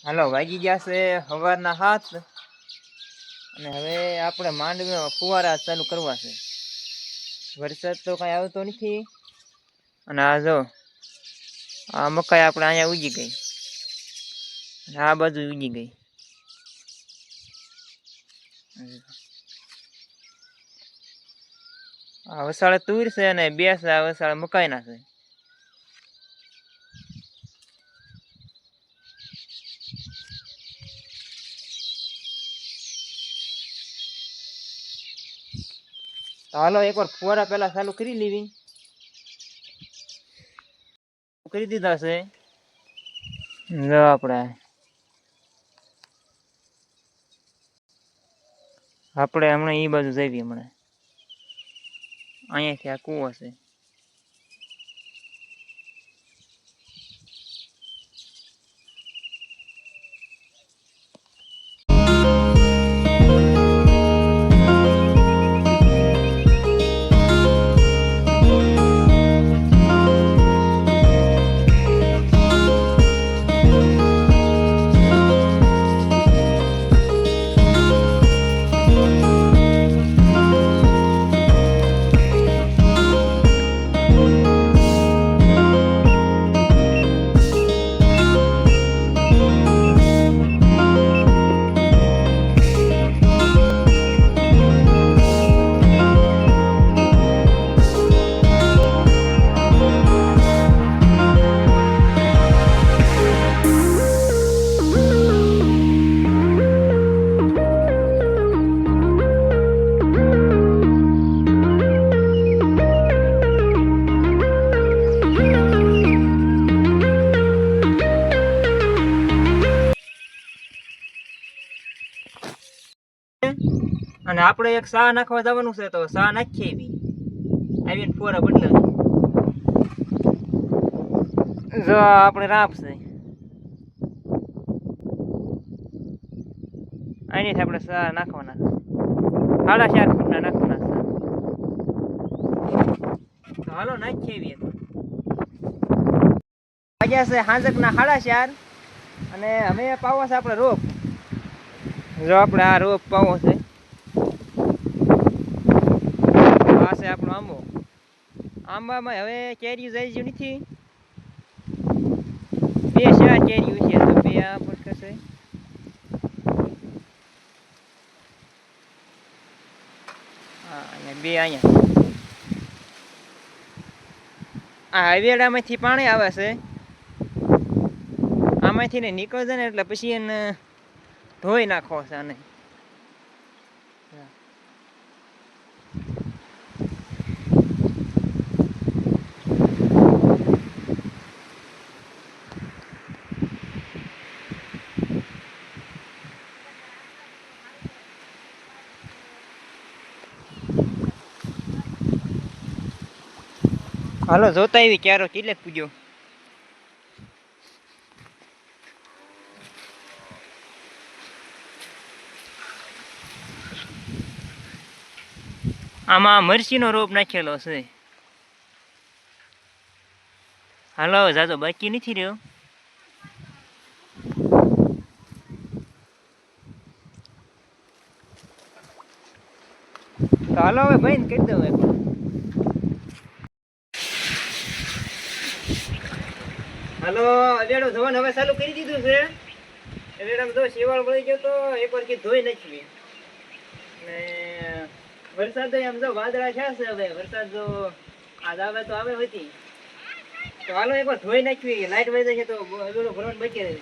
હાલો વાગી ગયા છે સવારના 7 અને હવે આપણે માંડવીમાં ફુવારા ચાલુ કરવા છે. વરસાદ તો કઈ આવતો નથી અને આ જો આ મકાઈ આપણે અહીંયા ઉગી ગઈ અને આ બાજુ ઉગી ગઈ. આ વસાળે તુર છે અને બે છે આ વસાળે મકાઈ ના છે. હાલો એકવાર ફુવારા પેલા ચાલુ કરી લેવી. કરી દીધા છે. જો આપણે હમણાં એ બાજુ જઈએ. હમણાં અહીંયાથી આ કૂવો છે. અને આપણે એક સા નાખવા જવાનું છે તો સા નાખીએ આવીને ફોરા બદલાવી. જો આપણે રાપ છે અહીંથી આપણે સા નાખવાના 4.5 ફૂટના નાખવાના છે. તો હાલો નાખીએ. વાગ્યા છે હાંજકના 4:30 અને હવે પાવો છે આપણે રોપ. જો આપણે આ રોપ પાવો છે. આપણો આંબામાં હવે કેરી જાય જ નથી. 2-4 કેરીઓ છે તો 2 આ પડકશે. હા અહીંયા 2 અહીંયા આ હવેડામાંથી પાણી આવે છે. આમાંથી ને નીકળશે ને એટલે પછી એને ધોઈ નાખવો છે. આને હાલો જોતા આવી ક્યારો કિલ્લે પૂજ્યો. આમાં મરચીનો રોપ નાખેલો છે. હાલો જાજો બાકી નથી રહ્યો. તો હાલો હવે ભાઈ કહી દઉં એક હાલો અવેડો ધોવાનું હવે ચાલુ કરી દીધું છે. અવેડામાં તો શેવાળ વળી ગયો તો એકવાર કે ધોઈ નાખવી. ને વરસાદ એમ જો વાદળા છે. હવે વરસાદ જો આજ આવે તો આવે હતી. તો હાલો એકવાર ધોઈ નાખવી. લાઈટ વહી જશે તો અવેડો ભરવાનું બચી રહે.